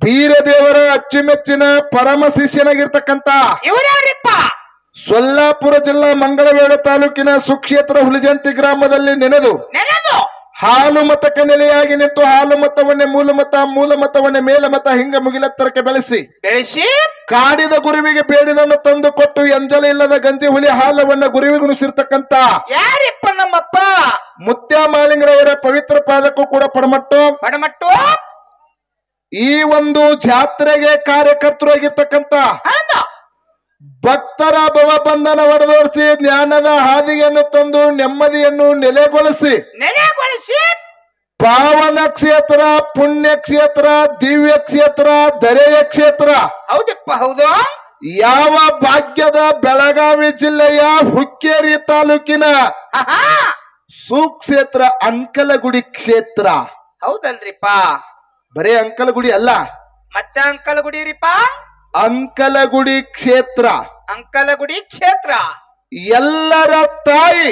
ಬೀರದೇವರ ಅಚ್ಚುಮೆಚ್ಚಿನ ಪರಮ ಶಿಷ್ಯನಾಗಿರ್ತಕ್ಕಂತ ಇವರ್ಯಾರಿಪ್ಪ? ಸೊಲ್ಲಾಪುರ ಜಿಲ್ಲಾ ಮಂಗಳವೇಡ ತಾಲೂಕಿನ ಸುಕ್ಷೇತ್ರ ಹುಲಿಜಂತಿ ಗ್ರಾಮದಲ್ಲಿ ನೆನೆದು ಹಾಲು ಮತಕ್ಕೆ ನೆಲೆಯಾಗಿ ನಿಂತು ಹಾಲು ಮತವನ್ನೇ ಮೂಲ ಮತ, ಮೂಲ ಮತವನ್ನೇ ಮೇಲ ಮತ, ಹಿಂಗ ಮುಗಿಲೆತ್ತರಕ್ಕೆ ಬೆಳೆಸಿ ಕಾಡಿದ ಗುರುವಿಗೆ ಬೇಡಿದನ್ನು ತಂದು ಕೊಟ್ಟು ಎಂಜಲ ಇಲ್ಲದ ಗಂಜಿ ಹುಲಿ ಹಾಲವನ್ನ ಗುರುವಿಗೆ ಉಣಿಸಿರ್ತಕ್ಕಂತ ಯಾರಿಪ್ಪ? ನಮ್ಮಪ್ಪ ಮುತ್ಯ ಮಾಳಿಂಗರವರ ಪವಿತ್ರ ಪಾದಕ್ಕೂ ಕೂಡ ಪಡಮಟ್ಟು ಈ ಒಂದು ಜಾತ್ರೆಗೆ ಕಾರ್ಯಕರ್ತರಾಗಿರ್ತಕ್ಕಂತ ಭಕ್ತರ ಭವಬಂಧನ ಹೊಡೆದೋಡಿಸಿ ಜ್ಞಾನದ ಹಾದಿಯನ್ನು ತಂದು ನೆಮ್ಮದಿಯನ್ನು ನೆಲೆಗೊಳಿಸಿ ಪಾವನ ಕ್ಷೇತ್ರ, ಪುಣ್ಯ ಕ್ಷೇತ್ರ, ದಿವ್ಯ ಕ್ಷೇತ್ರ, ದರೆಯ ಕ್ಷೇತ್ರ. ಹೌದಪ್ಪ, ಹೌದು. ಯಾವ ಭಾಗ್ಯದ ಬೆಳಗಾವಿ ಜಿಲ್ಲೆಯ ಹುಕ್ಕೇರಿ ತಾಲೂಕಿನ ಸುಕ್ಷೇತ್ರ ಅಂಕಲಗುಡಿ ಕ್ಷೇತ್ರ. ಹೌದಲ್ರಿಪ್ಪ? ಬರೇ ಅಂಕಲಗುಡಿ ಅಲ್ಲ, ಮತ್ತೆ ಅಂಕಲಗುಡಿ ರೀಪ. ಅಂಕಲಗುಡಿ ಕ್ಷೇತ್ರ. ಅಂಕಲಗುಡಿ ಕ್ಷೇತ್ರ ಎಲ್ಲರ ತಾಯಿ,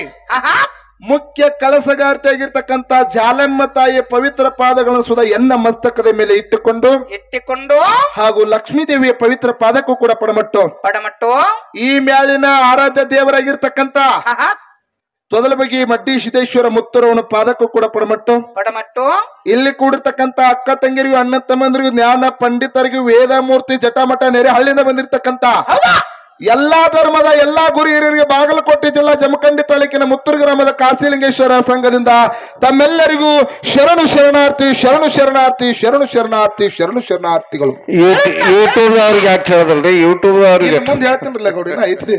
ಮುಖ್ಯ ಕಳಸಗಾರ್ತಿಯಾಗಿರ್ತಕ್ಕಂತ ಜಾಲಮ್ಮ ತಾಯಿಯ ಪವಿತ್ರ ಪಾದಗಳನ್ನು ಸುಧಾ ಎನ್ನ ಮಸ್ತಕದ ಮೇಲೆ ಇಟ್ಟುಕೊಂಡು ಹಾಗೂ ಲಕ್ಷ್ಮೀ ದೇವಿಯ ಪವಿತ್ರ ಪಾದಕ್ಕೂ ಕೂಡ ಪಡಮಟ್ಟು ಈ ಮ್ಯಾಲಿನ ಆರಾಧ್ಯ ದೇವರಾಗಿರ್ತಕ್ಕಂತ ತೊದಲಬಗಿ ಮಡ್ಡಿ ಸಿದ್ದೇಶ್ವರ ಮುತ್ತರವನ ಪಾದಕ್ಕೂ ಕೂಡ ಪಡಮಟ್ಟು ಇಲ್ಲಿ ಕೂಡಿರ್ತಕ್ಕಂತ ಅಕ್ಕ ತಂಗಿರಿಗೂ ಅಣ್ಣ ತಮ್ಮಂದಿರಿಗೂ ಜ್ಞಾನ ಪಂಡಿತರಿಗೂ ವೇದಮೂರ್ತಿ ಜಟಾಮಠ ನೆರೆ ಹಳ್ಳಿಯಿಂದ ಬಂದಿರತಕ್ಕಂತ ಎಲ್ಲಾ ಧರ್ಮದ ಎಲ್ಲಾ ಗುರು ಹಿರಿಯರಿಗೆ ಬಾಗಲಕೋಟೆ ಜಿಲ್ಲಾ ಜಮಖಂಡಿ ತಾಲೂಕಿನ ಮುತ್ತೂರು ಗ್ರಾಮದ ಕಾಶಿಲಿಂಗೇಶ್ವರ ಸಂಘದಿಂದ ತಮ್ಮೆಲ್ಲರಿಗೂ ಶರಣು ಶರಣಾರ್ಥಿ, ಶರಣು ಶರಣಾರ್ಥಿ, ಶರಣು ಶರಣಾರ್ಥಿ, ಶರಣು ಶರಣಾರ್ಥಿಗಳು. ಯೂಟ್ಯೂಬ್ ಅವ್ರಿಗೆ ಯಾಕೆ ಹೇಳದಲ್ರಿ? ಯೂಟ್ಯೂಬ್ ಅವ್ರಿಗೆ ಮುಂದೆ ಹೇಳ್ತೀನಿಲ್ಲ ಗೌಡಿ, ಐತ್ರಿ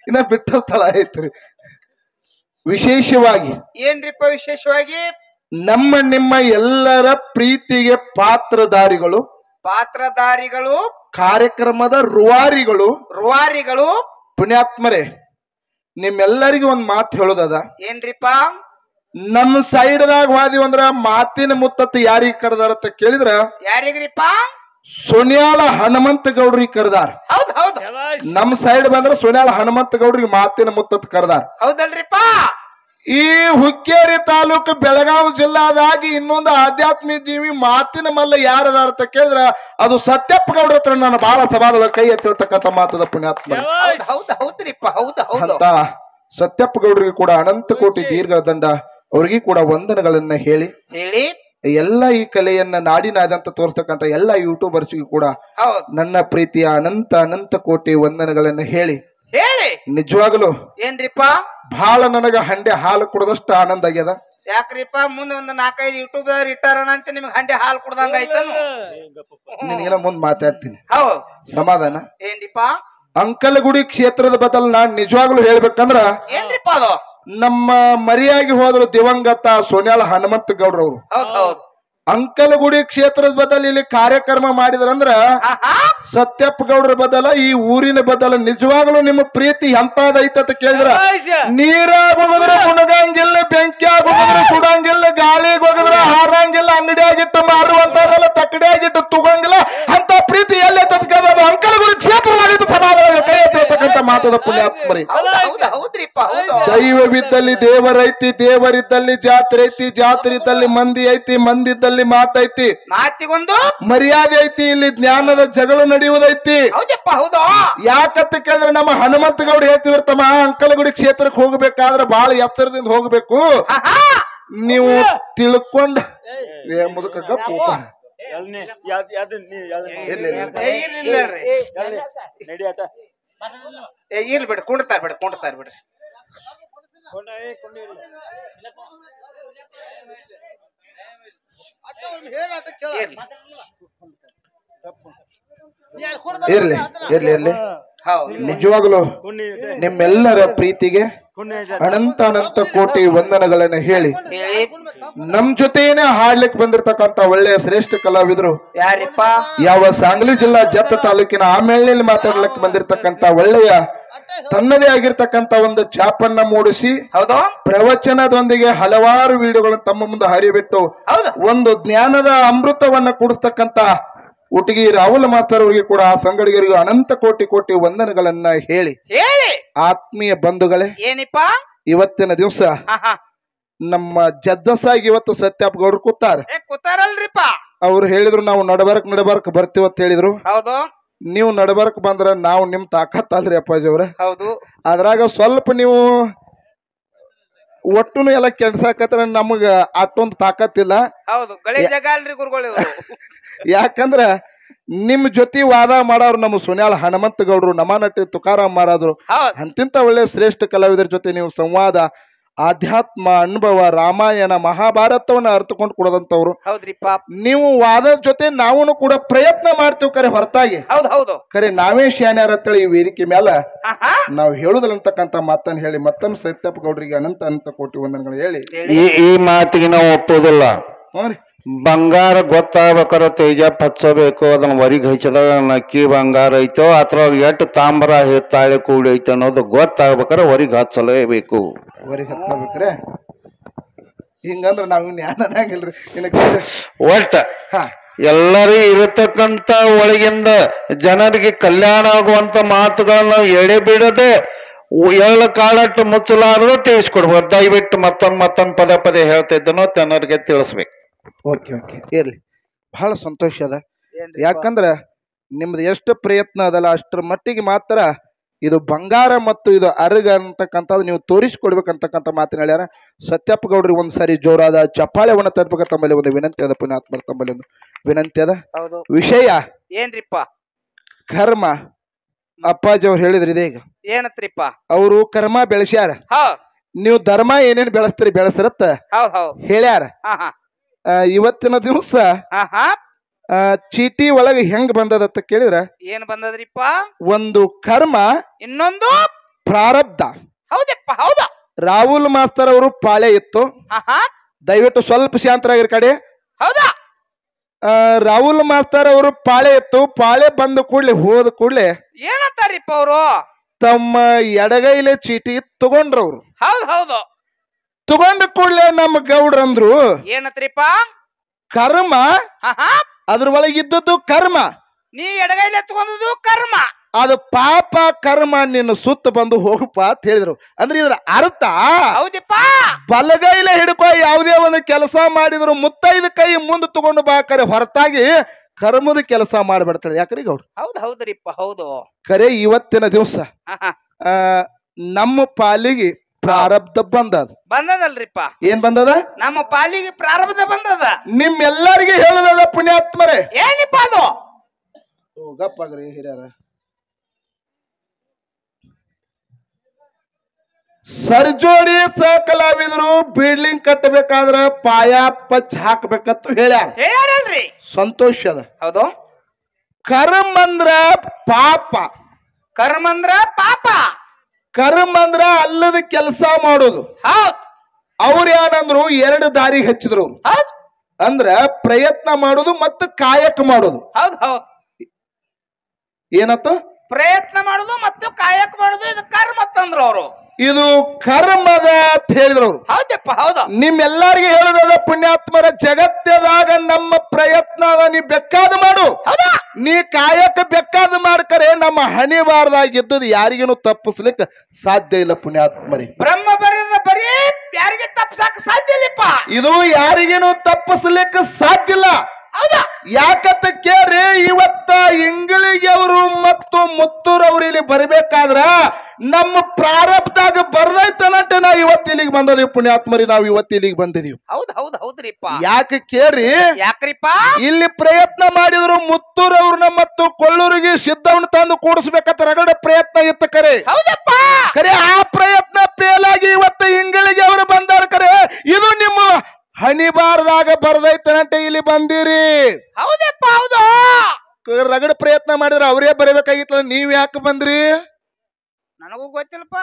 ಇನ್ನ ಬಿಟ್ಟ ಸ್ಥಳ ಐತ್ರಿ. ವಿಶೇಷವಾಗಿ ಏನ್ರಿಪ್ಪ? ವಿಶೇಷವಾಗಿ ನಿಮ್ಮ ಎಲ್ಲರ ಪ್ರೀತಿಗೆ ಪಾತ್ರಧಾರಿಗಳು ಕಾರ್ಯಕ್ರಮದ ರೂವಾರಿಗಳು ಪುಣ್ಯಾತ್ಮರೇ, ನಿಮ್ಮೆಲ್ಲರಿಗೂ ಒಂದ್ ಮಾತು ಹೇಳೋದದ. ಏನ್ರಿಪ್ಪ? ನಮ್ಮ ಸೈಡ್ದಾಗ ವಾದಿವ್ ಅಂದ್ರ ಮಾತಿನ ಮುತ್ತತ್ತು ಯಾರಿಗ ಕರೆದಾರ ಕೇಳಿದ್ರ ಯಾರಿಗ್ರಿಪ್ಪ? ಸೋನ್ಯಾಳ ಹನುಮಂತ ಗೌಡ್ರಿಗೆ ಕರೆದಾರ. ನಮ್ ಸೈಡ್ ಬಂದ್ರ ಸೋನ್ಯಾಳ ಹನುಮಂತ ಗೌಡ್ರಿಗೆ ಮಾತಿನ ಮುತ್ತತ್ತು ಕರೆದಾರ. ಹೌದಲ್ರಿಪ್ಪ? ಈ ಹುಕ್ಕೇರಿ ತಾಲೂಕು ಬೆಳಗಾವಿ ಜಿಲ್ಲಾದಾಗಿ ಇನ್ನೊಂದು ಆಧ್ಯಾತ್ಮಿಕ ಜೀವಿ ಮಾತಿನ ಮಲ್ಲ ಯಾರದಾರ ಅಂತ ಕೇಳಿದ್ರ ಅದು ಸತ್ಯಪ್ಪ ಗೌಡ್ರ ಹತ್ರ ನಾನು ಬಹಳ ಸವಾಲದ ಕೈ ಎತ್ತಿರ್ತಕ್ಕಂಥ ಮಾತದ ಪುಣ್ಯಾತ್ಮ ಅಂತ ಸತ್ಯಪ್ಪ ಗೌಡ್ರಿಗೆ ಕೂಡ ಅನಂತ ಕೋಟಿ ದೀರ್ಘ ದಂಡ, ಅವ್ರಿಗೆ ಕೂಡ ವಂದನೆಗಳನ್ನ ಹೇಳಿ ಎಲ್ಲ ಈ ಕಲೆಯನ್ನ ನಾಡಿನಾದಂತ ತೋರಿಸ್ತಕ್ಕಂಥ ಎಲ್ಲ ಯೂಟ್ಯೂಬರ್ಸ್ಗೂ ಕೂಡ ನನ್ನ ಪ್ರೀತಿಯ ಅನಂತ ಕೋಟಿ ವಂದನೆಗಳನ್ನ ಹೇಳಿ ನಿಜವಾಗಲು ಏನ್ರಿಪ್ಪ ಬಹಳ ನನಗ ಹಂಡೆ ಹಾಲು ಕುಡದಷ್ಟು ಆನಂದ ಆಗ್ಯದ. ಯಾಕ್ರಿಪ್ಪ? ಮುಂದೆ ಒಂದು 4-5 ಯೂಟ್ಯೂಬ್ ಇಟ್ಟಾರಣ ಅಂತ ನಿಮ್ಗೆ ಹಂಡೆ ಹಾಲು ಕುಡ್ದಂಗ ಆಯ್ತಾನು. ನಿನಗೆಲ್ಲ ಮುಂದ್ ಮಾತಾಡ್ತೀನಿ, ಸಮಾಧಾನ. ಏನ್ರಿಪ್ಪ? ಅಂಕಲಗುಡಿ ಕ್ಷೇತ್ರದ ಬದಲು ನಾನ್ ನಿಜವಾಗ್ಲೂ ಹೇಳ್ಬೇಕಂದ್ರ ಏನ್ರಿಪ್ಪ ಅದು ನಮ್ಮ ಮರಿಯಾಗಿ ಹೋದ್ರು ದಿವಂಗತ ಸೋನ್ಯಾಳ ಹನುಮಂತ ಗೌಡ್ರವ್ರು ಅಂಕಲಗುಡಿ ಕ್ಷೇತ್ರದ ಬದಲು ಇಲ್ಲಿ ಕಾರ್ಯಕ್ರಮ ಮಾಡಿದ್ರಂದ್ರ ಸತ್ಯಪ್ಪ ಗೌಡ್ರ ಬದಲ ಈ ಊರಿನ ಬದಲ ನಿಜವಾಗ್ಲೂ ನಿಮ್ಮ ಪ್ರೀತಿ ಎಂತಾದೈತ ಅಂತ ಕೇಳಿದ್ರ ನೀರಾಗ ಹೋಗಿದ್ರೆ ಮುಣಗಂಗಿಲ್ಲ, ಬೆಂಕಿಯಾಗ ಹೋಗಿದ್ರೆ ಸುಡಂಗಿಲ್ಲ, ಗಾಳಿಗೆ ಹೋಗಿದ್ರೆ ಹಾರಂಗಿಲ್ಲ, ಅಂಗಡಿಯಾಗಿಟ್ಟು ಮಾರುವಂತದಲ್ಲ, ತಕ್ಕಡಿಯಾಗಿಟ್ಟು ತಗೊಂಗಿಲ್ಲ ಅಂತ ಪ್ರೀತಿ ಎಲ್ಲೈತ ಅದು ಅಂಕಲಗುಡಿ ಕ್ಷೇತ್ರದಾಗಿತ್ತು. ಸಮಾಧಾನ ಕೈ ಎತ್ತಿರ್ತಕ್ಕಂಥ ಮಾತದ ಪುಣ್ಯಾತ್ಮರಿ. ದೈವವಿದ್ದಲ್ಲಿ ದೇವರೈತಿ, ದೇವರಿದ್ದಲ್ಲಿ ಜಾತ್ರೆ ಐತಿ, ಜಾತ್ರೆ ಇದ್ದಲ್ಲಿ ಮಂದಿ ಐತಿ, ಮಂದಿ ಇದ್ದಲ್ಲಿ ಮಾತೈತಿ, ಮಾತಿಗೊಂದು ಮರ್ಯಾದೆ ಐತಿ, ಇಲ್ಲಿ ಜ್ಞಾನದ ಜಗಳ ನಡೆಯುವುದೈತಿ. ಯಾಕಂತ ಕೇಳಿದ್ರೆ ನಮ್ಮ ಹನುಮಂತ ಗೌಡ ಹೇಳ್ತಿದ್ರ, ತಮ್ಮ ಅಂಕಲಗುಡಿ ಕ್ಷೇತ್ರಕ್ಕೆ ಹೋಗ್ಬೇಕಾದ್ರೆ ಬಹಳ ಎತ್ತರದಿಂದ ಹೋಗ್ಬೇಕು, ನೀವು ತಿಳ್ಕೊಂಡ ಮುದುಕ ಗಪ್ಪು ಇರ್ಲಿ ಬಿಡ್ರಿ, ಕುಂಡ್ತಾರ ಬಿಡ್ರಿ. ಇರ್ಲಿ ಇರ್ಲಿ ಇರ್ಲಿ ನಿಜವಾಗ್ಲು ನಿಮ್ಮೆಲ್ಲರ ಪ್ರೀತಿಗೆ ಅನಂತ ಕೋಟಿ ವಂದನೆಗಳನ್ನ ಹೇಳಿ ನಮ್ ಜೊತೆನೆ ಹಾಡ್ಲಿಕ್ಕೆ ಬಂದಿರತಕ್ಕಂತ ಒಳ್ಳೆಯ ಶ್ರೇಷ್ಠ ಕಲಾವಿದರು ಯಾರಿಪ್ಪ? ಯಾವ ಸಾಂಗ್ಲಿ ಜಿಲ್ಲಾ ಜತ್ತ ತಾಲೂಕಿನ ಆಮೇಲೆ ಮಾತಾಡ್ಲಿಕ್ಕೆ ಬಂದಿರತಕ್ಕಂತ ಒಳ್ಳೆಯ ತನ್ನದೇ ಆಗಿರ್ತಕ್ಕಂತ ಒಂದು ಛಾಪನ್ನ ಮೂಡಿಸಿ ಪ್ರವಚನದೊಂದಿಗೆ ಹಲವಾರು ವಿಡಿಯೋಗಳನ್ನು ತಮ್ಮ ಮುಂದೆ ಹರಿಬಿಟ್ಟು ಒಂದು ಜ್ಞಾನದ ಅಮೃತವನ್ನ ಕುಡಿಸ್ತಕ್ಕಂತ ಒಟ್ಟಿಗೆ ರಾಹುಲ್ ಮಾಸ್ತರ್ ಅವರಿಗೆ ಕೂಡ ಆ ಸಂಗಡಿಗರಿಗೂ ಅನಂತ ಕೋಟಿ ವಂದನೆಗಳನ್ನ ಹೇಳಿ ಆತ್ಮೀಯ ಬಂಧುಗಳೇ, ಏನಿಪ್ಪ ಇವತ್ತಿನ ದಿವಸ ನಮ್ಮ ಜಜ್ಜಸ್ ಆಗಿ ಇವತ್ತು ಸತ್ಯಪ್ಪ ಗೌಡ್ರು ಕೂತಾರಲ್ರಿಪ್ಪ. ಅವ್ರು ಹೇಳಿದ್ರು ನಾವು ನಡಬರ್ಕ್ ಬರ್ತೀವಿ ಅಂತ ಹೇಳಿದ್ರು. ಹೌದು. ನೀವು ನಡಬರ್ಕ್ ಬಂದ್ರ ನಾವು ನಿಮ್ ತಾಕತ್ ಅಲ್ರಿ ಅಪ್ಪಾಜಿ ಅವ್ರ. ಹೌದು. ಅದ್ರಾಗ ಸ್ವಲ್ಪ ನೀವು ಒಟ್ಟುನು ಎಲ್ಲ ಕೆಡ್ಸಾಕತ್ರ ನಮಗ ಅಷ್ಟೊಂದು ತಾಕತ್ತಿಲ್ಲ. ಹೌದು, ಗಳೆ ಜಾಗ ಅಲ್ರಿ ಗುರುಗಳು ಇವ್ರು. ಯಾಕಂದ್ರ ನಿಮ್ ಜೊತೆ ವಾದ ಮಾಡೋರು ನಮ್ಮ ಸುನ್ಯಾಳ ಹನುಮಂತ ಗೌಡ್ರು, ನಮಾನಟ್ಟಿ ತುಕಾರಾಮ್ ಮಹಾರಾಜರು, ಅಂತಿಂತ ಒಳ್ಳೆ ಶ್ರೇಷ್ಠ ಕಲಾವಿದರ ಜೊತೆ ನೀವು ಸಂವಾದ, ಆಧ್ಯಾತ್ಮ, ಅನುಭವ, ರಾಮಾಯಣ, ಮಹಾಭಾರತವನ್ನ ಅರ್ಥಕೊಂಡು ಕೊಡೋದಂತವ್ರು. ಹೌದ್ರಿಪ್ಪ. ನೀವು ವಾದದ ಜೊತೆ ನಾವು ಕೂಡ ಪ್ರಯತ್ನ ಮಾಡ್ತೀವಿ ಕರೆ ಹೊರತಾಗಿ. ಹೌದು ಹೌದು. ಕರೆ ನಾವೇ ಶಾನ್ಯಾರ ಅಂತೇಳಿ ಈ ವೇದಿಕೆ ಮ್ಯಾಲ ನಾವು ಹೇಳುದಿಲ್ಲ ಅಂತಕ್ಕಂತ ಮಾತನ್ನ ಹೇಳಿ ಮತ್ತೊಮ್ಮೆ ಸತ್ಯಪ್ಪ ಗೌಡ್ರಿಗೆ ಅನಂತ ಅನಂತ ಕೋಟಿ ವಂದನೆಗಳು ಹೇಳಿ ಈ ಮಾತಿಗೆ ನಾವು ಒಪ್ಪೋದಿಲ್ಲ. ಬಂಗಾರ ಗೊತ್ತಾಗ್ಬೇಕಾರ ತೇಜಪ್ ಹಚ್ಚಬೇಕು, ಅದನ್ನ ಹೊರಗೆ ಹಚ್ಚದಾಗ ನಕ್ಕಿ ಬಂಗಾರ ಐತೋ ಅಥವಾ ಎಷ್ಟು ತಾಮ್ರ ತಾಳೆ ಕೂಡಿ ಐತೆ ಅನ್ನೋದು ಗೊತ್ತಾಗ್ಬೇಕಾರ ಹೊರಗೆ ಹಚ್ಚಲೇಬೇಕು. ಹೊರಗೆ ಹಚ್ಚಬೇಕ್ರೆ ಹಿಂಗಂದ್ರ ನಾವು ಜ್ಞಾನನಾಗಿಲ್ರಿ. ಒಟ್ಟ ಎಲ್ಲರೂ ಇರತಕ್ಕಂತ ಒಳಗಿಂದ ಜನರಿಗೆ ಕಲ್ಯಾಣ ಆಗುವಂತ ಮಾತುಗಳನ್ನ ಎಡೆ ಬಿಡದೆ ಎಳ್ಳ ಕಾಳಟ್ಟು ಮುಚ್ಚಲಾರದು ತಿಳಿಸ್ಕೊಡ್ಬೋದು. ದಯವಿಟ್ಟು ಮತ್ತೊಂದು ಪದೇ ಹೇಳ್ತಾ ಇದ್ದನೋ ಜನರಿಗೆ ತಿಳಿಸ್ಬೇಕು. ಓಕೆ ಓಕೆ ಇರ್ಲಿ, ಬಹಳ ಸಂತೋಷ ಅದ. ಯಾಕಂದ್ರ ನಿಮ್ದು ಎಷ್ಟು ಪ್ರಯತ್ನ ಅದಲ್ಲ ಅಷ್ಟರ ಮಟ್ಟಿಗೆ ಮಾತ್ರ ಇದು ಬಂಗಾರ ಮತ್ತು ಇದು ಅರಗ ಅಂತಕ್ಕಂಥದ್ದು ನೀವು ತೋರಿಸ್ಕೊಡ್ಬೇಕಂತಕ್ಕಂಥ ಮಾತಿನ ಹೇಳ್ಯಾರ. ಸತ್ಯಪ್ಪ ಗೌಡ್ರಿಗೆ ಒಂದ್ಸಾರಿ ಜೋರಾದ ಚಪ್ಪಾಳೆವನ್ನ ತರ್ಬೇಕ ತಮ್ಮಲ್ಲಿ ಒಂದು ವಿನಂತಿ ಅದ. ಪುಣ್ಯಾತ್ಮರ ತಮ್ಮಲ್ಲಿ ಒಂದು ವಿನಂತಿ ಅದ. ವಿಷಯ ಏನ್ರಿಪ್ಪ? ಕರ್ಮ. ಅಪ್ಪಾಜಿ ಅವ್ರು ಹೇಳಿದ್ರಿ ಇದೀಗ ಏನತ್ರಿಪ್ಪ? ಅವರು ಕರ್ಮ ಬೆಳೆಸ್ಯಾರ, ನೀವು ಧರ್ಮ ಏನೇನ್ ಬೆಳೆಸ್ತಾರತ್ತ ಹೇಳ್ಯಾರ. ಇವತ್ತಿನ ದಿವಸ ಚೀಟಿ ಒಳಗೆ ಹೆಂಗ್ ಬಂದದತ್ತ ಕೇಳಿದ್ರ ಏನ್ ಬಂದದ್ರಿಪ್ಪ? ಒಂದು ಕರ್ಮ, ಇನ್ನೊಂದು ಪ್ರಾರಬ್ಧ. ಹೌದಪ್ಪ, ಹೌದಾ? ರಾಹುಲ್ ಮಾಸ್ತರ್ ಅವರು ಪಾಳೆ ಇತ್ತು. ದಯವಿಟ್ಟು ಸ್ವಲ್ಪ ಶಾಂತರಾಗಿರ ಕಡೆ. ಹೌದಾ? ರಾಹುಲ್ ಮಾಸ್ತರ್ ಅವರು ಪಾಳೆ ಇತ್ತು. ಪಾಳೆ ಬಂದ ಕೂಡ್ಲೆ ಹೋದ ಕೂಡ್ಲೆ ಏನಂತಾರಿಪ್ಪ ಅವರು? ತಮ್ಮ ಎಡಗೈಲೆ ಚೀಟಿ ತಗೊಂಡ್ರವ್ರು. ಹೌದು ಹೌದು. ತಗೊಂಡ ಕೂಡ್ಲೆ ನಮ್ಮ ಗೌಡ್ರಂದ್ರು ಏನತ್ರಿಪ್ಪ? ಕರ್ಮ, ಅದ್ರ ಒಳಗಿದ್ದದ್ದು ಕರ್ಮ, ನೀ ಎಡಗೈಲೆ ತಗೊಂಡದ್ದು ಕರ್ಮ, ಅದು ಪಾಪ ಕರ್ಮ ನಿನ್ನ ಸುತ್ತ ಬಂದು ಹೋಗಪ್ಪ ಅಂತ ಹೇಳಿದ್ರು. ಅಂದ್ರೆ ಇದ್ರ ಅರ್ಥ ಹೌದಪ್ಪ, ಬಲಗೈಲೆ ಹಿಡ್ಕೊ ಯಾವುದೇ ಒಂದು ಕೆಲಸ ಮಾಡಿದ್ರು ಮುತ್ತೈದ ಕೈ ಮುಂದೆ ತಗೊಂಡು ಬಾ, ಕರೆ ಹೊರತಾಗಿ ಕರ್ಮದ ಕೆಲಸ ಮಾಡ್ಬಿಡ್ತಾಳೆ. ಯಾಕ್ರಿ ಗೌಡ್ರು? ಹೌದು ಹೌದ್ರಿಪ್ಪ, ಹೌದು. ಕರೆ ಇವತ್ತಿನ ದಿವಸ ನಮ್ಮ ಪಾಲಿಗೆ ಪ್ರಾರಬ್ಧ ಬಂದದಲ್ರಿಪ್ಪ. ಏನ್ ಬಂದದ? ನಮ್ಮ ಪಾಲಿಗೆ ಪ್ರಾರಬ್ಧ ಬಂದದ. ನಿಮ್ಮೆಲ್ಲರಿಗೆ ಹೇಳದ ಪುಣ್ಯಾತ್ಮರೇ. ಏನಿಪ್ಪ ಅದು? ಗಪ್ಪಾಗ್ರಿ ಹಿರಿಯರ. ಸರ್ಜೋಡಿ ಕಲಾವಿದರು ಬಿಲ್ಡಿಂಗ್ ಕಟ್ಟಬೇಕಾದ್ರ ಪಾಯ ಪಚ್ ಹಾಕ್ಬೇಕಂತ ಹೇಳ್ಯಾರಲ್ರಿ. ಸಂತೋಷ ಅದ. ಹೌದು. ಕರ್ಮ ಅಂದ್ರ ಪಾಪ, ಕರ್ಮ ಅಂದ್ರ ಪಾಪ, ಕರ್ಮ ಅಂದ್ರ ಅಲ್ಲದ ಕೆಲಸ ಮಾಡೋದು. ಹೌದ್. ಅವ್ರ ಏನಂದ್ರು ಎರಡು ದಾರಿ ಹಚ್ಚಿದ್ರು. ಅಂದ್ರ ಪ್ರಯತ್ನ ಮಾಡೋದು ಮತ್ತು ಕಾಯಕ ಮಾಡೋದು. ಹೌದ್ ಹೌದ್. ಏನತ್ತು? ಪ್ರಯತ್ನ ಮಾಡೋದು ಮತ್ತು ಕಾಯಕ ಮಾಡೋದು. ಇದು ಕರ್ಮ ಅಂತಂದ್ರು ಅವರು. ಇದು ಕರ್ಮದ ಅಂತ ಹೇಳಿದ್ರು ಅವ್ರು. ಹೌದಪ್ಪ, ಹೌದು. ನಿಮ್ಮೆಲ್ಲರಿಗೆ ಹೇಳುದ ಪುಣ್ಯಾತ್ಮರ, ಜಗತ್ತದಾಗ ನಮ್ಮ ಪ್ರಯತ್ನ ನೀ ಬೇಕಾದ ಮಾಡು, ನೀ ಕಾಯಕ ಬೇಕಾದ ಮಾಡ್ಕರೆ ನಮ್ಮ ಹಣಿ ಬಾರ್ದಾಗಿದ್ದದು ಯಾರಿಗೇನು ತಪ್ಪಿಸ್ಲಿಕ್ಕೆ ಸಾಧ್ಯ ಇಲ್ಲ ಪುಣ್ಯಾತ್ಮರಿ. ಬ್ರಹ್ಮ ಬರೆದ ಬರೀ ಯಾರಿಗೆ ತಪ್ಪಿಸಕ್ ಸಾಧ್ಯ ಇಲ್ಲಪ್ಪ. ಇದು ಯಾರಿಗೇನು ತಪ್ಪಿಸ್ಲಿಕ್ಕೆ ಸಾಧ್ಯ ಇಲ್ಲ. ಹೌದಾ? ಯಾಕಂತ ಕೇಳ್ರಿ, ಇವತ್ತ ಇಂಗಳಿಗೆ ಅವರು ಮತ್ತು ಮುತ್ತೂರವ್ರು ಇಲ್ಲಿ ಬರ್ಬೇಕಾದ್ರ ನಮ್ಮ ಪ್ರಾರಬ್ಧದಾಗ ಬರ್ದೈತನಂತೆ ನಾವು ಇವತ್ತು ಇಲ್ಲಿಗೆ ಬಂದದೀವಿ ಪುಣ್ಯಾತ್ಮರಿ. ನಾವು ಇವತ್ತು ಇಲ್ಲಿಗೆ ಬಂದಿದೀವಿ. ಹೌದ್ ಹೌದ್ ಹೌದ್ರಿಪ್ಪ. ಯಾಕೆ ಕೇಳ್ರಿ? ಯಾಕ್ರಿಪ್ಪ? ಇಲ್ಲಿ ಪ್ರಯತ್ನ ಮಾಡಿದ್ರು ಮುತ್ತೂರವ್ರನ್ನ ಮತ್ತು ಕೊಳ್ಳೂರಿಗೆ ಸಿದ್ಧವನ್ನ ತಂದು ಕೂಡಿಸ್ಬೇಕಂತ ರಗಡ ಪ್ರಯತ್ನ ಇತ್ತು. ಕರೆ ಹೌದಪ್ಪ, ಕರೆ ಆ ಪ್ರಯತ್ನ ಫೇಲಾಗಿ ಇವತ್ತು ಇಂಗಳಿಗೆ ಅವರು ಬಂದಾರ. ಕರೆ ಇದು ನಿಮ್ಮ ಹನಿಬಾರ್ದಾಗ ಬರ್ದೈತನಂತೆ ಇಲ್ಲಿ ಬಂದಿರಿ. ಹೌದಪ್ಪ, ಹೌದು. ರಗಡ ಪ್ರಯತ್ನ ಮಾಡಿದ್ರೆ ಅವರೇ ಬರಬೇಕಾಗಿತ್ತಲ್ಲ, ನೀವ್ ಯಾಕೆ ಬಂದ್ರಿ? ನನಗೂ ಗೊತ್ತಿಲ್ಲಪ್ಪ.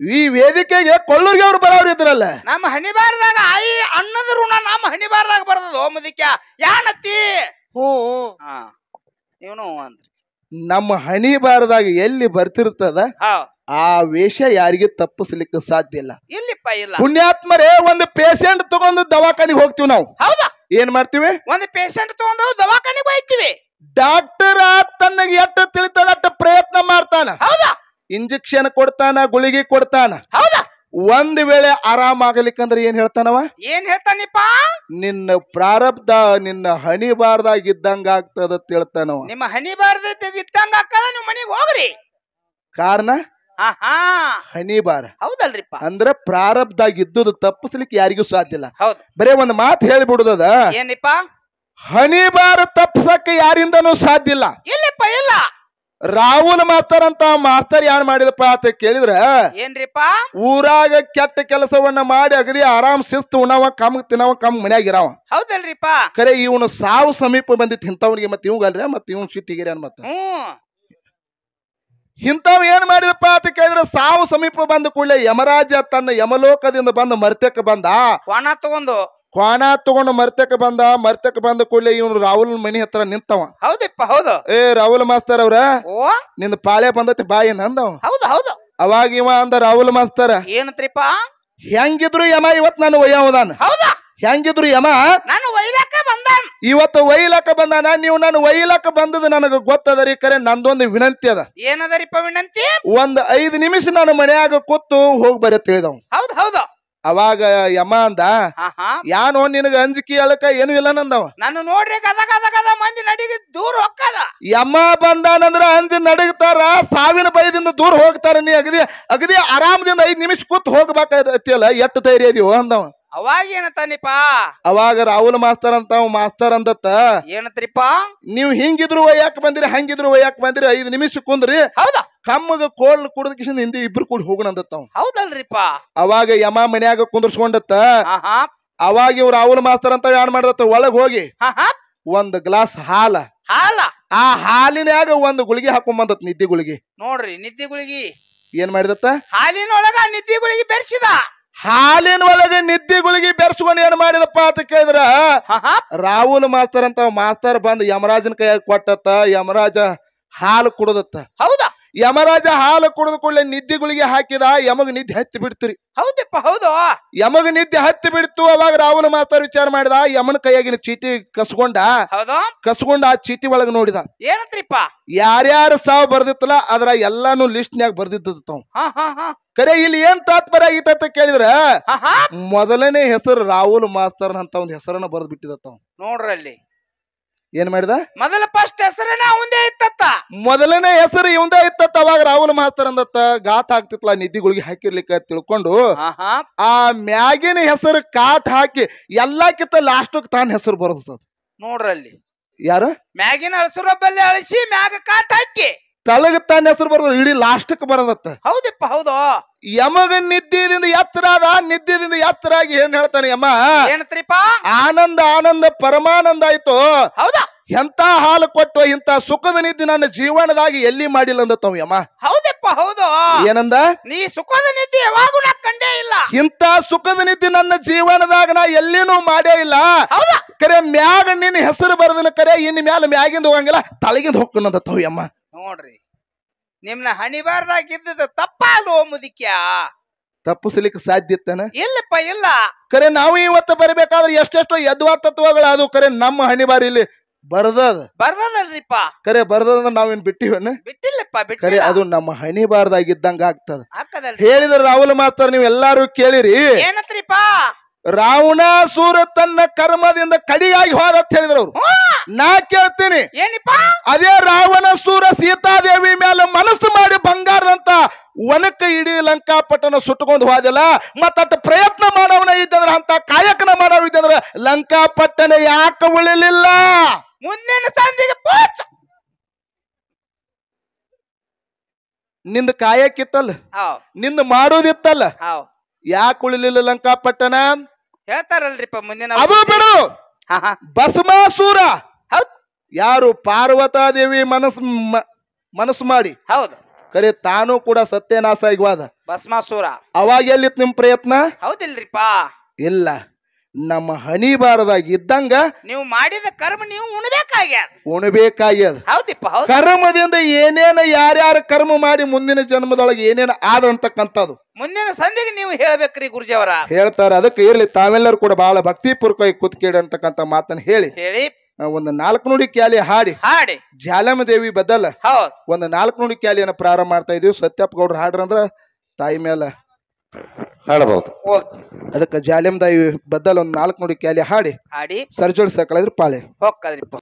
ಈ ವೇದಿಕೆಗೆ ಕೊಳ್ಳೂರಿಗೆ ಅವ್ರು ಬರೋರು ಇದ್ರಲ್ಲ. ನಮ್ಮ ಹಣಿಬಾರ್ದಾಗ ಆಯಿ ಅನ್ನದ ಋಣ ನಮ್ಮ ಹಣಿಬಾರ್ದಾಗ ಬರ್ತದ. ಮುದಿಕ್ಯ ಯಾನತ್ತಿ ಇವನು ಅಂದ್ರಿ ನಮ್ಮ ಹಣಿಬಾರ್ದಾಗ ಎಲ್ಲಿ ಬರ್ತಿರ್ತದ ಆ ವೇಷ ಯಾರಿಗೆ ತಪ್ಪಿಸ್ಲಿಕ್ಕೆ ಸಾಧ್ಯ ಇಲ್ಲ. ಇಲ್ಲಿಪ್ಪ, ಇಲ್ಲ. ಪುಣ್ಯಾತ್ಮರೇ, ಒಂದು ಪೇಷಂಟ್ ತಗೊಂಡು ದವಾಖಾನಿಗೆ ಹೋಗ್ತೀವಿ ನಾವು. ಹೌದಾ? ಏನ್ ಮಾಡ್ತೀವಿ? ಒಂದು ಪೇಷಂಟ್ ತಗೊಂಡು ದವಾಖಾನಿಗೆ ಹೋಗ್ತೀವಿ. ಡಾಕ್ಟರ್ ತನ್ನಗೆ ಎಷ್ಟು ತಿಳಿತದ ಅಷ್ಟು ಪ್ರಯತ್ನ ಮಾಡ್ತಾನ. ಹೌದಾ? ಇಂಜೆಕ್ಷನ್ ಕೊಡ್ತಾನ, ಗುಳಿಗೆ ಕೊಡ್ತಾನ. ಹೌದಾ? ಒಂದ್ ವೇಳೆ ಆರಾಮಾಗಲಿಕ್ಕಂದ್ರ ಏನ್ ಹೇಳ್ತಾನವ? ಏನ್ ಹೇಳ್ತಾನಿಪ್ಪ? ನಿನ್ನ ಪ್ರಾರಬ್ಧ ನಿನ್ನ ಹಣಿ ಬಾರ್ದಾಗ ಇದ್ದಂಗ ಆಗ್ತದ ಹೇಳ್ತಾನವ. ನಿಮ್ಮ ಹಣಿ ಬಾರ್ದ ಇದ್ದಂಗ ಹಾಕದ ನೀವು ಮನಿಗ್ ಹೋಗ್ರಿ. ಕಾರಣ ಆಹಾ ಹಣಿ ಬಾರ ಹೌದಲ್ರಿಪ್ಪ. ಅಂದ್ರ ಪ್ರಾರಬ್ಧಾಗ ಇದ್ದುದು ತಪ್ಪಿಸ್ಲಿಕ್ಕೆ ಯಾರಿಗೂ ಸಾಧ್ಯ ಇಲ್ಲ. ಹೌದು. ಬರೇ ಒಂದ್ ಮಾತು ಹೇಳಿಬಿಡುದದ, ಏನಿಪ್ಪ? ಹಣಿ ಬಾರ ತಪ್ಸಕ್ಕ ಯಾರಿಂದನೂ ಸಾಧ್ಯ ಇಲ್ಲ. ಇಲ್ಲಪ್ಪ ಇಲ್ಲ. ರಾಹುಲ್ ಮಾಸ್ತರ್ ಅಂತ ಮಾಸ್ತರ್ ಯಾರು ಮಾಡಿದಪ್ಪ ಅಂತ ಕೇಳಿದ್ರ, ಏನ್ರಿಪ್ಪ? ಊರಾಗ ಕೆಟ್ಟ ಕೆಲಸವನ್ನ ಮಾಡಿ ಅಗದಿ ಆರಾಮ್ ಶಿಸ್ತು ಉಣವ ಕಮ್ ತಿನ್ನವ ಕಮ್ ಮನ್ಯಾಗ ಇರಾವ. ಹೌದಲ್ರಿಪ್ಪ. ಖರೆ ಇವನು ಸಾವು ಸಮೀಪ ಬಂದಿತ್ತು ಇಂಥವ್ರಿಗೆ. ಮತ್ತೆ ಇವಂಗಲ್ರಿ ಮತ್ತೆ ಇವನ್ ಸಿಟ್ಟಿಗಿರಿ ಮತ್ತ ಇಂಥವ್ ಏನ್ ಮಾಡಿದಪ್ಪ ಅಂತ ಕೇಳಿದ್ರೆ, ಸಾವು ಸಮೀಪ ಬಂದ ಕೂಡಲೇ ಯಮರಾಜ ತನ್ನ ಯಮಲೋಕದಿಂದ ಬಂದು ಮರ್ತಕ್ಕೆ ಬಂದ. ಕ್ವಾಣ ತಗೊಂಡು ಮರ್ತಕ್ಕೆ ಬಂದ ಕೂಡಲೇ ಇವನು ರಾಹುಲ್ ಮನಿ ಹತ್ರ ನಿಂತವ. ಹೌದಪ್ಪ ಹೌದು. ಏ ರಾಹುಲ್ ಮಾಸ್ತರ್ ಅವ್ರ, ನಿಂದ ಪಾಳೆ ಬಂದತಿ ಬಾಯಿ ಅಂದವ. ಹೌದು ಹೌದು. ಅವಾಗ ಇವ ಅಂದ ರಾಹುಲ್ ಮಾಸ್ತರ್, ಏನತ್ರಿಪ್ಪ? ಹೆಂಗಿದ್ರು ಯಮ ಇವತ್ ನಾನು ಒಯ್ಯವದಾನ. ಹೌದಾ? ಹೆಂಗಿದ್ರು ಯಮ ನಾನು ಒಯ್ಲಾಕ ಬಂದಾನ. ಇವತ್ತು ಒಯ್ಲಾಕ ಬಂದಾನ. ನೀವು ನಾನು ಒಯ್ಲಾಕ ಬಂದದ ನನಗ ಗೊತ್ತದರಿ. ಕರೆ ನಂದೊಂದು ವಿನಂತಿ ಅದ. ಏನದರಿಪ್ಪ ವಿನಂತಿ? ಒಂದ್ 5 ನಿಮಿಷ ನಾನು ಮನ್ಯಾಗ ಕೂತು ಹೋಗಿ ಬರತ್ ಹೇಳಿದವ್. ಹೌದು ಹೌದು. ಅವಾಗ ಯಮ ಅಂದ, ಯಾನೋ ನಿನಗ ಅಂಜಿಕೆ ಅಳಕ ಏನು ಇಲ್ಲ ನಂದವ. ನಾನು ನೋಡ್ರಿ ಗದ ಗದ ಗದ ಮಂದಿ ನಡಿಗೆ ದೂರ ಹೋಗ್ತದ. ಯಮ ಬಂದಾನಂದ್ರ ಅಂಜಿ ನಡಗ್ತಾರ, ಸಾವಿನ ಭಯದಿಂದ ದೂರ ಹೋಗ್ತಾರ. ನೀ ಅಗದಿ ಆರಾಮದಿಂದ 5 ನಿಮಿಷ ಕೂತ್ ಹೋಗ್ಬೇಕಲ್ಲ, ಎಷ್ಟು ಧೈರ್ಯ ಇದೀವೋ ಅಂದವ. ಅವಾಗ ಏನತ್ತಾನಿಪ್ಪ? ಅವಾಗ ರಾಹುಲ್ ಮಾಸ್ತರ್ ಅಂತ ಮಾಸ್ತರ್ ಅಂದತ್ತ, ಏನತ್ರಿಪ್ಪ? ನೀವು ಹಿಂಗಿದ್ರು ಒಯ್ಯಾಕ ಬಂದಿರಿ, ಹಂಗಿದ್ರು ಒಯ್ಯಾಕ ಬಂದಿರಿ, 5 ನಿಮಿಷ ಕುಂದ್ರಿ, ಹೌದಾ ಕಮ್ಮಗ ಕೋಲ್ ಕುಡದ ಕಿಶನ್ ಹಿಂದಿ ಇಬ್ರು ಕೂಡ ಹೋಗೋಣ ಅಂದತ್ತ. ಹೌದಲ್ರಿಪ್ಪ. ಅವಾಗ ಯಮ ಮನ್ಯಾಗ ಕುಂದರ್ಸ್ಕೊಂಡತ್ತ. ಅವಾಗ ಇವ್ ರಾಹುಲ್ ಮಾಸ್ತರ್ ಅಂತ ಏನ್ ಮಾಡದತ್ತ, ಒಳಗ್ ಹೋಗಿ ಒಂದ್ ಗ್ಲಾಸ್ ಹಾಲ ಆ ಹಾಲಿನ್ಯಾಗ ಒಂದ್ ಗುಳಿಗೆ ಹಾಕೊಂಡ್ ಬಂದತ್, ನಿದ್ದೆ ಗುಳಿಗೆ. ನೋಡ್ರಿ ನಿದ್ದೆ ಗುಳಿಗೆ ಏನ್ ಮಾಡಿದತ್ತ? ಹಾಲಿನೊಳಗ ನಿದ್ದೆ ಗುಳಿಗೆ ಬೆರ್ಸಿದ. ಹಾಲಿನ ಒಳಗೆ ನಿದ್ದೆ ಗುಳಿಗೆ ಬೆರ್ಸ್ಕೊಂಡು ಏನ್ ಮಾಡಿದಪ್ಪ ಅಂತ ಕೇಳಿದ್ರ, ರಾಹುಲ್ ಮಾಸ್ತರ್ ಅಂತ ಮಾಸ್ತರ್ ಬಂದ್ ಯಮರಾಜನ ಕೈಯಾಗ ಕೊಟ್ಟತ್ತ. ಯಮರಾಜ ಹಾಲು ಕುಡದತ್ತ. ಹೌದಾ? ಯಮರಾಜ ಹಾಲು ಕುಡಿದ ಕೂಡಲೇ ನಿದ್ದೆ ಗುಳಿಗೆ ಹಾಕಿದ. ಯಮಗ ನಿದ್ದೆ ಹತ್ತಿ ಬಿಡ್ತೀರಿ. ಹೌದಪ್ಪ ಹೌದು. ಯಮಗ ನಿದ್ದೆ ಹತ್ತಿ ಬಿಡ್ತು. ಅವಾಗ ರಾಹುಲ್ ಮಾಸ್ತರ್ ವಿಚಾರ ಮಾಡಿದ, ಯಮನ ಕೈಯಾಗಿನ ಚೀಟಿ ಕಸ್ಕೊಂಡ ಆ ಚೀಟಿ ಒಳಗ ನೋಡಿದ. ಏನಂತ್ರಿಪ್ಪ? ಯಾರ್ಯಾರ ಸಾವು ಬರ್ದಿತ್ತಲ್ಲ ಅದ್ರ ಎಲ್ಲಾನು ಲಿಸ್ಟ್ನ್ಯಾಗ ಬರ್ದಿದ್ದವ. ಕರೆ ಇಲ್ಲಿ ಏನ್ ತಾತ್ಪರ್ಯ ಆಗಿತ್ತ ಅಂತ ಕೇಳಿದ್ರ, ಮೊದಲನೇ ಹೆಸರು ರಾಹುಲ್ ಮಾಸ್ತರ್ ಅಂತ ಒಂದ್ ಹೆಸರನ್ನ ಬರ್ದ್ ಬಿಟ್ಟಿದತ್ತ. ನೋಡ್ರಲ್ಲಿ ಏನ್ ಮಾಡಿದ? ಮೊದಲ ಫಸ್ಟ್ ಹೆಸರನ್ನ ಅವಂದೇ ಇತ್ತತ್ತ. ಮೊದಲನೇ ಹೆಸರು ಇವಂದೇ ಇತ್ತತ್ತ. ಅವಾಗ ರಾಹುಲ್ ಮಾಸ್ತರ್ ಅಂದತ್ತ, ಗಾತ್ ಹಾಕ್ತಿತ್ಲ ನಿದ್ದಿಗಳಿಗೆ ಹಾಕಿರ್ಲಿಕ್ಕ ತಿಳ್ಕೊಂಡು ಆ ಮ್ಯಾಗಿನ ಹೆಸರು ಕಾಟ್ ಹಾಕಿ ಎಲ್ಲಕ್ಕಿಂತ ಲಾಸ್ಟಕ್ ತಾನ್ ಹೆಸರು ಬರ್ತದ. ನೋಡ್ರಲ್ಲಿ ಯಾರು ಮ್ಯಾಗಿನ ಹಳಸುರಬ್ಬಲ್ಲಿ ಅಳಿಸಿ ಮ್ಯಾಗ ಕಾಟ್ ಹಾಕಿ ತಳಗ ತಾನ್ ಹೆಸರು ಬರ್ತದ, ಇಡೀ ಲಾಸ್ಟಕ್ ಬರದತ್ತ. ಹೌದಪ್ಪ ಹೌದು. ಯಮಗ ನಿದ್ದಿಂದ ಎತ್ತರ ಅದ. ನಿದ್ದಿಂದ ಎತ್ತರ ಆಗಿ ಏನ್ ಹೇಳ್ತಾನೆ ಯಮ? ಏನತ್ರಿಪ್ಪ? ಆನಂದ ಆನಂದ ಪರಮಾನಂದ ಆಯ್ತು. ಹೌದಾ? ಎಂತ ಹಾಲು ಕೊಟ್ಟು ಇಂತ ಸುಖದ ನಿದ್ದೆ ನನ್ನ ಜೀವನದಾಗಿ ಎಲ್ಲಿ ಮಾಡಿಲ್ಲ ಅಂದತ್ತವ ಯಮ. ಹೌದಪ್ಪ ಹೌದು. ಏನಂದ? ನೀ ಸುಖದ ನಿದ್ದೆ ಯಾವಾಗೂ ನಾ ಕಂಡೇ ಇಲ್ಲ. ಇಂತ ಸುಖದ ನಿದ್ದೆ ನನ್ನ ಜೀವನದಾಗ ನಾ ಎಲ್ಲಿನೂ ಮಾಡೇ ಇಲ್ಲ. ಕರೆ ಮ್ಯಾಗ ನಿನ್ನ ಹೆಸರು ಬರದನ. ಕರೆ ಇನ್ ಮ್ಯಾಲ ಮ್ಯಾಗಿಂದ ಹೋಗಂಗಿಲ್ಲ, ತಳಗಿಂದ ಹೋಗ್ಕಂದತ್ತವ ಯಮ್ಮ. ನೋಡ್ರಿ ನಿಮ್ನ ಹಣಿಬಾರ್ದಾಗಿದ್ದ ತಪ್ಪಾಲು ಮುದಿಕ್ಯ ತಪ್ಪಿಸ್ಲಿಕ್ಕೆ ಸಾಧ್ಯ ಇತ್ತನ? ಇಲ್ಲಪ್ಪ ಇಲ್ಲ. ಕರೆ ನಾವು ಇವತ್ತು ಬರಬೇಕಾದ್ರೆ ಎಷ್ಟೆಷ್ಟೋ ಯದ್ವಾ ತತ್ವಗಳು ಅದು. ಕರೆ ನಮ್ಮ ಹಣಿಬಾರ್ ಇಲ್ಲಿ ಬರ್ದದಲ್ರಿಪ್ಪ. ಕರೆ ಬರ್ದದ ನಾವೇನ್ ಬಿಟ್ಟಿವನ? ಬಿಟ್ಟಿಲ್ಲಪ್ಪ. ಕರೆ ಅದು ನಮ್ಮ ಹಣಿಬಾರ್ದಾಗಿದ್ದಂಗ ಆಗ್ತದ. ಹೇಳಿದ್ರ ರಾಹುಲ್ ಮಾಸ್ತರ್ ನೀವು ಎಲ್ಲಾರು ಕೇಳಿರಿ. ಏನತ್ರಿಪ್ಪ? ರಾವಣಾಸುರ ತನ್ನ ಕರ್ಮದಿಂದ ಕಡಿಯಾಗಿ ಹೋದ ಅಂತ ಹೇಳಿದ್ರು ಅವ್ರು. ನಾ ಕೇಳ್ತೀನಿ, ಏನಿಪ್ಪ? ಅದೇ ರಾವಣಾಸುರ ಸೀತಾದೇವಿ ಮೇಲೆ ಮನಸ್ಸು ಮಾಡಿ ಬಂಗಾರದಂತ ಒನಕ ಇಡೀ ಲಂಕಾಪಟ್ಟಣ ಸುಟ್ಟಕೊಂಡು ಹೋದಿಲ್ಲ. ಮತ್ತ ಪ್ರಯತ್ನ ಮಾಡವನ ಇದ್ದಂದ್ರ, ಅಂತ ಕಾಯಕನ ಮಾಡವ ಇದ್ದಂದ್ರ ಲಂಕಾಪಟ್ಟಣ ಯಾಕೆ ಉಳಿಲಿಲ್ಲ? ಮುಂದಿನ ಸಂಧಿಗೆ ಪೋಚ್ ನಿಂದ ಕಾಯಕ್ಕಿತ್ತಲ್ಲ, ನಿಂದ ಮಾಡೋದಿತ್ತಲ್ಲ, ಯಾಕೆ ಉಳಿಲಿಲ್ಲ ಲಂಕಾಪಟ್ಟಣ? ಹೇಳ್ತಾರಲ್ರಿಪ್ಪ ಮುಂದಿನ. ಅದು ಬಿಡು. ಭಸ್ಮಾಸುರ ಯಾರು ಪಾರ್ವತಾದೇವಿ ಮನಸ್ಸು ಮಾಡಿ ಹೌದು ಕರೆ ತಾನು ಕೂಡ ಸತ್ಯನಾಶ ಆಗಿವಾದ ಭಸ್ಮಾಸುರ. ಅವಾಗ ಎಲ್ಲಿತ್ ನಿಮ್ ಪ್ರಯತ್ನ? ಹೌದಿಲ್ರಿಪ್ಪ. ಇಲ್ಲ, ನಮ್ಮ ಹಣಿಬಾರದಾಗ ಇದ್ದಂಗ ನೀವು ಮಾಡಿದ ಕರ್ಮ ನೀವು ಉಣಬೇಕಾಗ್ಯದ. ಹೌದಿಪ್ಪ. ಕರ್ಮದಿಂದ ಏನೇನ ಯಾರ್ಯಾರ ಕರ್ಮ ಮಾಡಿ ಮುಂದಿನ ಜನ್ಮದೊಳಗೆ ಏನೇನ ಆದ ಅಂತಕ್ಕಂಥದ್ದು ಮುಂದಿನ ಸಂಧಿಗೆ ನೀವು ಹೇಳ್ಬೇಕ್ರಿ ಗುರುಜಿ ಅವರ. ಹೇಳ್ತಾರ. ಅದಕ್ಕೆ ಇರ್ಲಿ, ತಾವೆಲ್ಲರೂ ಕೂಡ ಬಹಳ ಭಕ್ತಿಪೂರ್ವಕವಾಗಿ ಕೂತ್ಕೇಳಿ ಅಂತಕ್ಕಂಥ ಮಾತನ್ನ ಹೇಳಿ ಒಂದು 4 ನುಡಿ ಕ್ಯಾಲಿ ಹಾಡಿ ಜಾಲಮ್ಮ ದೇವಿ ಬದಲ ಒಂದು 4 ನುಡಿ ಕ್ಯಾಲಿಯನ್ನ ಪ್ರಾರಂಭ ಮಾಡ್ತಾ ಇದೀವಿ. ಸತ್ಯಪ್ಪ ಗೌಡ್ರು ಹಾಡ್ರಂದ್ರ ತಾಯಿ ಮೇಲೆ ಹಾಡಬಹುದು. ಓಕೆ ಅದಕ್ಕೆ ಜಾಲೆಮ್ ತಾಯಿ ಬದ್ದಲ್ ಒಂದ್ 4 ನುಡಿ ಕ್ಯಾಲಿ ಹಾಡಿ ಆಡಿ ಸರ್ಜೋಡ್ ಸಕಳಿದ್ರೆ ಪಾಳೆ ಹೋಗ್ಕದ್ರಿಪ್ಪ.